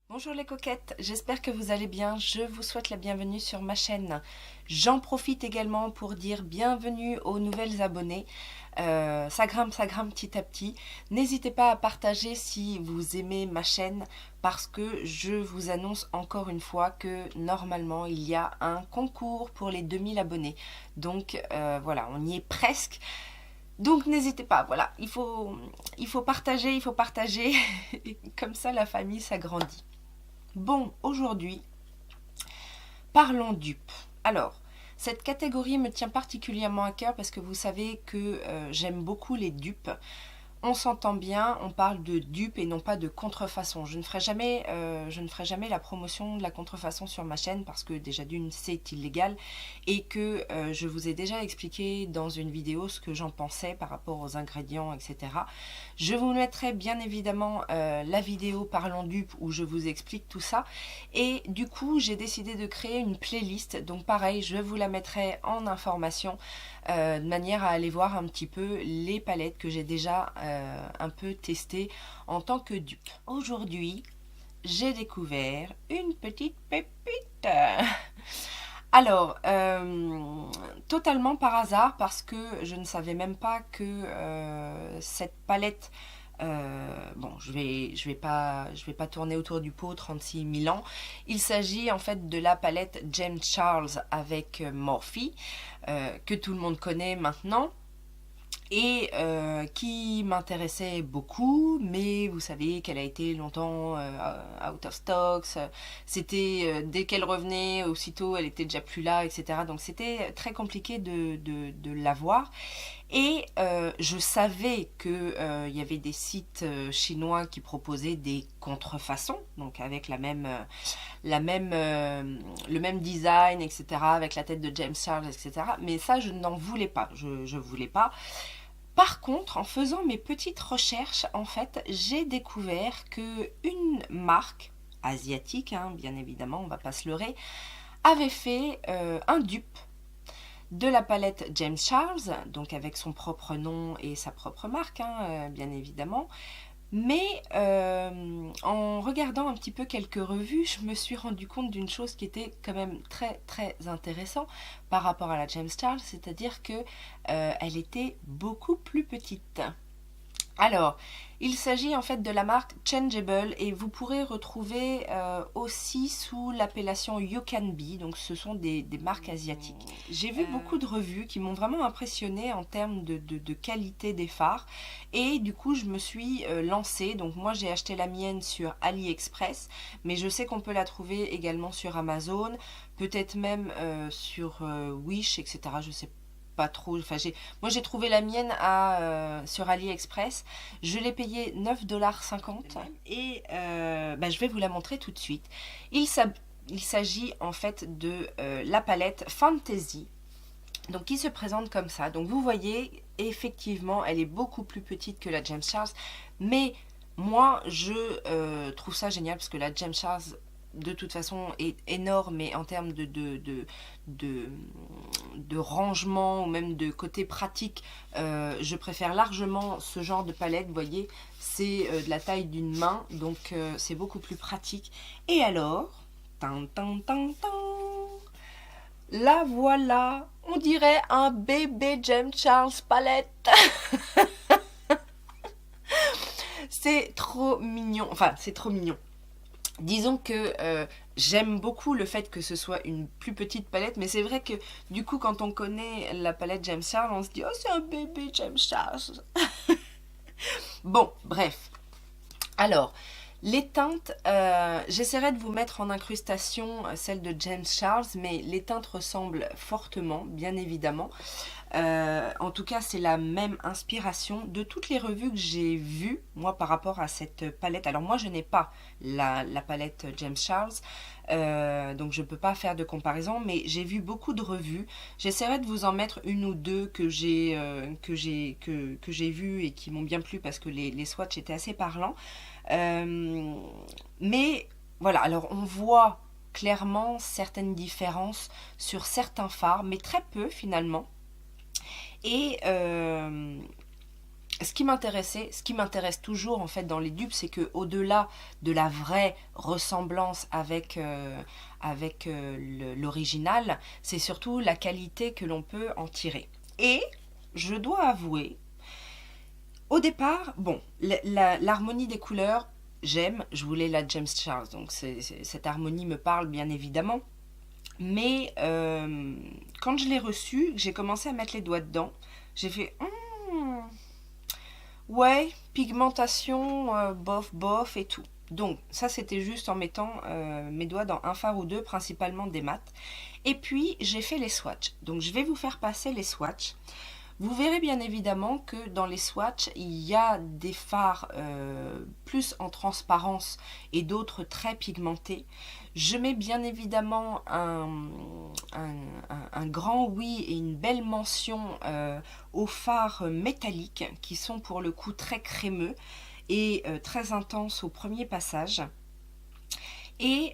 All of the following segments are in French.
Bonjour les coquettes, j'espère que vous allez bien, je vous souhaite la bienvenue sur ma chaîne. J'en profite également pour dire bienvenue aux nouvelles abonnés. Ça grimpe petit à petit. N'hésitez pas à partager si vous aimez ma chaîne parce que je vous annonce encore une fois que normalement il y a un concours pour les 2000 abonnés. Donc voilà, on y est presque. Donc n'hésitez pas, voilà, il faut partager, comme ça la famille s'agrandit. Bon, aujourd'hui, parlons dupes. Alors, cette catégorie me tient particulièrement à cœur parce que vous savez que j'aime beaucoup les dupes. On s'entend bien, on parle de dupes et non pas de contrefaçon. Je ne ferai jamais la promotion de la contrefaçon sur ma chaîne parce que déjà d'une c'est illégal et que je vous ai déjà expliqué dans une vidéo ce que j'en pensais par rapport aux ingrédients, etc. Je vous mettrai bien évidemment la vidéo Parlons dupes où je vous explique tout ça et du coup j'ai décidé de créer une playlist. Donc pareil, je vous la mettrai en information de manière à aller voir un petit peu les palettes que j'ai déjà un peu testées en tant que dupe. Aujourd'hui, j'ai découvert une petite pépite. Alors, totalement par hasard parce que je ne savais même pas que cette palette, bon, je vais pas tourner autour du pot 36 000 ans. Il s'agit en fait de la palette James Charles avec Morphe, que tout le monde connaît maintenant. Et qui m'intéressait beaucoup, mais vous savez qu'elle a été longtemps out of stocks, c'était dès qu'elle revenait, aussitôt elle était déjà plus là, etc. Donc c'était très compliqué de l'avoir. Et je savais qu'il y avait des sites chinois qui proposaient des contrefaçons, donc avec le même design, etc., avec la tête de James Charles, etc. Mais ça, je n'en voulais pas, je voulais pas. Par contre, en faisant mes petites recherches, en fait, j'ai découvert qu'une marque asiatique, hein, bien évidemment, on ne va pas se leurrer, avait fait un dupe de la palette James Charles, donc avec son propre nom et sa propre marque, hein, bien évidemment. Mais en regardant un petit peu quelques revues, je me suis rendu compte d'une chose qui était quand même très très intéressant par rapport à la James Charles, c'est-à-dire que elle était beaucoup plus petite. Alors, il s'agit en fait de la marque Changeable et vous pourrez retrouver aussi sous l'appellation You Can Be, donc ce sont des marques asiatiques. J'ai vu beaucoup de revues qui m'ont vraiment impressionnée en termes de qualité des fards et du coup je me suis lancée. Donc moi j'ai acheté la mienne sur AliExpress, mais je sais qu'on peut la trouver également sur Amazon, peut-être même sur Wish, etc. Je sais pas trop, enfin moi j'ai trouvé la mienne sur AliExpress, je l'ai payé 9,50 $ et je vais vous la montrer tout de suite. Il s'agit en fait de la palette Fantasy, donc qui se présente comme ça. Donc vous voyez, effectivement elle est beaucoup plus petite que la James Charles, mais moi je trouve ça génial parce que la James Charles de toute façon est énorme, mais en termes de rangement ou même de côté pratique, je préfère largement ce genre de palette. Vous voyez, c'est de la taille d'une main, donc c'est beaucoup plus pratique. Et alors, la voilà, on dirait un bébé James Charles palette. C'est trop mignon, enfin c'est trop mignon. Disons que j'aime beaucoup le fait que ce soit une plus petite palette, mais c'est vrai que du coup quand on connaît la palette James Charles, on se dit « Oh, c'est un bébé James Charles !» Bon, bref. Alors, les teintes, j'essaierai de vous mettre en incrustation celle de James Charles, mais les teintes ressemblent fortement, bien évidemment. En tout cas, c'est la même inspiration de toutes les revues que j'ai vues, moi, par rapport à cette palette. Alors, moi, je n'ai pas la palette James Charles, donc je ne peux pas faire de comparaison, mais j'ai vu beaucoup de revues. J'essaierai de vous en mettre une ou deux que j'ai vues et qui m'ont bien plu parce que les swatchs étaient assez parlants. Mais voilà, alors on voit clairement certaines différences sur certains fards, mais très peu finalement. Et ce qui m'intéressait, ce qui m'intéresse toujours en fait dans les dupes, c'est que au-delà de la vraie ressemblance avec, l'original, c'est surtout la qualité que l'on peut en tirer. Et je dois avouer, au départ, bon, l'harmonie des couleurs, j'aime, je voulais la James Charles, donc cette harmonie me parle bien évidemment. Mais quand je l'ai reçue, j'ai commencé à mettre les doigts dedans, j'ai fait ouais, pigmentation, bof, bof et tout. Donc ça c'était juste en mettant mes doigts dans un fard ou deux, principalement des mats. Et puis j'ai fait les swatchs. Donc je vais vous faire passer les swatchs. Vous verrez bien évidemment que dans les swatchs, il y a des fards plus en transparence et d'autres très pigmentés. Je mets bien évidemment un grand oui et une belle mention aux fards métalliques qui sont pour le coup très crémeux et très intenses au premier passage. Et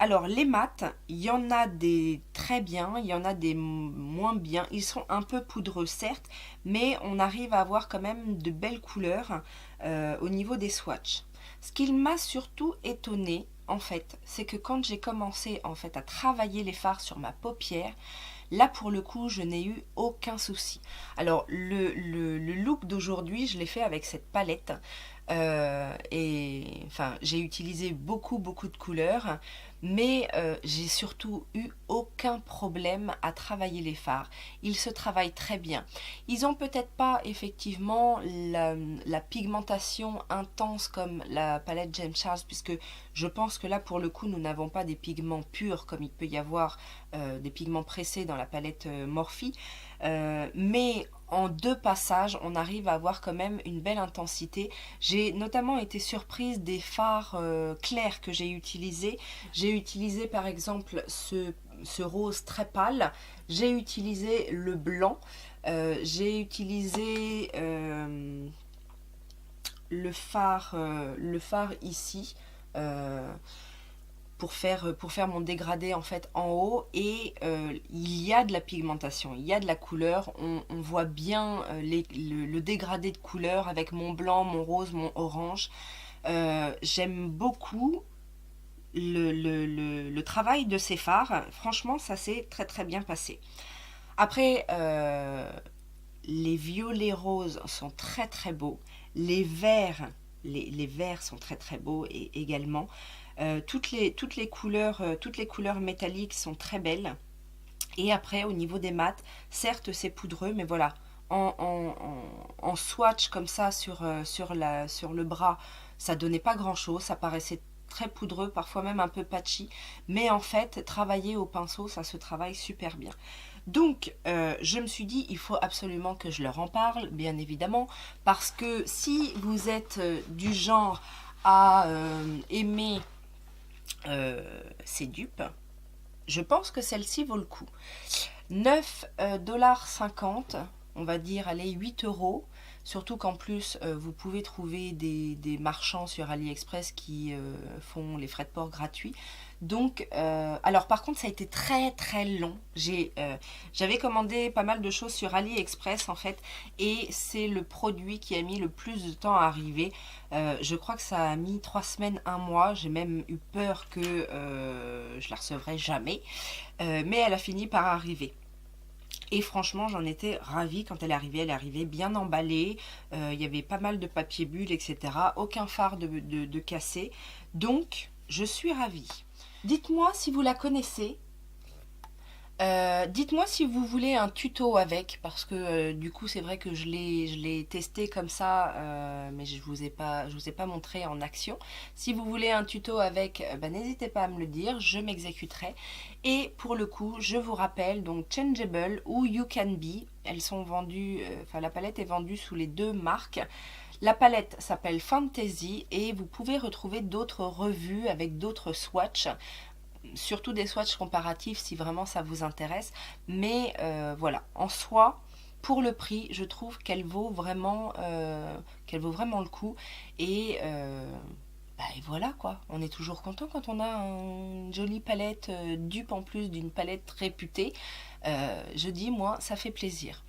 alors les mats, il y en a des très bien, il y en a des moins bien. Ils sont un peu poudreux certes, mais on arrive à avoir quand même de belles couleurs au niveau des swatchs. Ce qui m'a surtout étonné en fait, c'est que quand j'ai commencé en fait à travailler les fards sur ma paupière, là pour le coup je n'ai eu aucun souci. Alors le look d'aujourd'hui, je l'ai fait avec cette palette. Et enfin, j'ai utilisé beaucoup de couleurs, mais j'ai surtout eu aucun problème à travailler les fards. Ils se travaillent très bien. Ils ont peut-être pas effectivement la pigmentation intense comme la palette James Charles, puisque je pense que là pour le coup nous n'avons pas des pigments purs comme il peut y avoir des pigments pressés dans la palette Morphe. Mais en deux passages, on arrive à avoir quand même une belle intensité. J'ai notamment été surprise des fards clairs que j'ai utilisés. J'ai utilisé par exemple ce rose très pâle. J'ai utilisé le blanc. J'ai utilisé le phare ici. Pour faire mon dégradé en fait en haut, et il y a de la pigmentation, il y a de la couleur, on voit bien le dégradé de couleur avec mon blanc, mon rose, mon orange. J'aime beaucoup le travail de ces fards, franchement ça s'est très bien passé. Après les violets roses sont très beaux, les verts, les verts sont très beaux également. Toutes les couleurs métalliques sont très belles. Et après, au niveau des mats, certes c'est poudreux, mais voilà, en swatch comme ça sur le bras, ça donnait pas grand chose, ça paraissait très poudreux, parfois même un peu patchy, mais en fait, travailler au pinceau, ça se travaille super bien. Donc, je me suis dit, il faut absolument que je leur en parle, bien évidemment, parce que si vous êtes du genre à aimer ces dupes, je pense que celle-ci vaut le coup. 9,50 $, on va dire, allez, 8 euros. Surtout qu'en plus, vous pouvez trouver des marchands sur AliExpress qui font les frais de port gratuits. Donc, alors par contre, ça a été très long. J'avais commandé pas mal de choses sur AliExpress en fait, et c'est le produit qui a mis le plus de temps à arriver. Je crois que ça a mis 3 semaines, 1 mois. J'ai même eu peur que je la recevrais jamais, mais elle a fini par arriver. Et franchement, j'en étais ravie quand elle est arrivée bien emballée. Il y avait pas mal de papier bulle, etc. Aucun fard de cassé. Donc, je suis ravie. Dites-moi si vous la connaissez. Dites-moi si vous voulez un tuto avec, parce que du coup c'est vrai que je l'ai testé comme ça, mais je vous ai pas montré en action. Si vous voulez un tuto avec, n'hésitez pas à me le dire, je m'exécuterai. Et pour le coup, je vous rappelle donc Changeable ou You Can Be, elles sont vendues, la palette est vendue sous les deux marques. La palette s'appelle Fantasy et vous pouvez retrouver d'autres revues avec d'autres swatchs, surtout des swatchs comparatifs si vraiment ça vous intéresse. Mais voilà, en soi, pour le prix, je trouve qu'elle vaut vraiment le coup. Et et voilà quoi, on est toujours content quand on a une jolie palette dupe en plus d'une palette réputée. Je dis, moi, ça fait plaisir.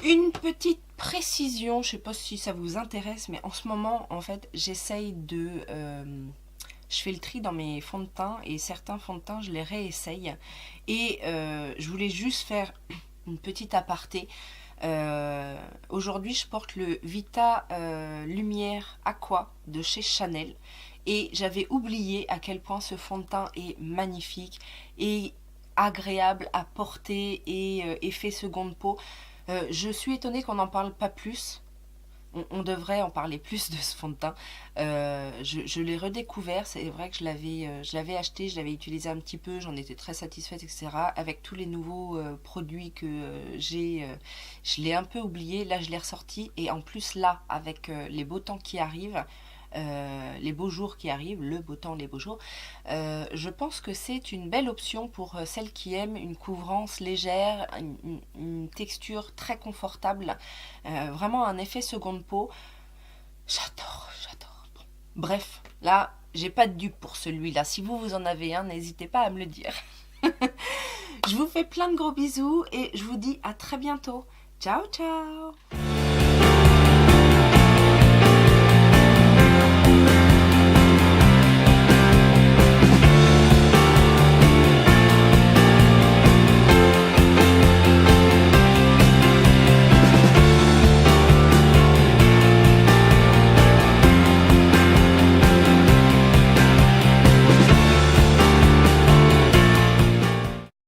Une petite précision, je sais pas si ça vous intéresse, mais en ce moment, en fait, j'essaye de... je fais le tri dans mes fonds de teint et certains fonds de teint, je les réessaye. Et je voulais juste faire une petite aparté. Aujourd'hui, je porte le Vita Lumière Aqua de chez Chanel. Et j'avais oublié à quel point ce fond de teint est magnifique et agréable à porter et effet seconde peau. Je suis étonnée qu'on n'en parle pas plus. On devrait en parler plus de ce fond de teint. Je l'ai redécouvert, c'est vrai que je l'avais acheté, je l'avais utilisé un petit peu, j'en étais très satisfaite, etc. Avec tous les nouveaux produits que j'ai, je l'ai un peu oublié, là je l'ai ressorti. Et en plus là, avec les beaux temps qui arrivent, les beaux jours qui arrivent, le beau temps, les beaux jours, je pense que c'est une belle option pour celles qui aiment une couvrance légère, une texture très confortable, vraiment un effet seconde peau. J'adore, j'adore. Bon. Bref, là, j'ai pas de dupe pour celui-là. Si vous en avez un, n'hésitez pas à me le dire. Je vous fais plein de gros bisous et je vous dis à très bientôt. Ciao, ciao!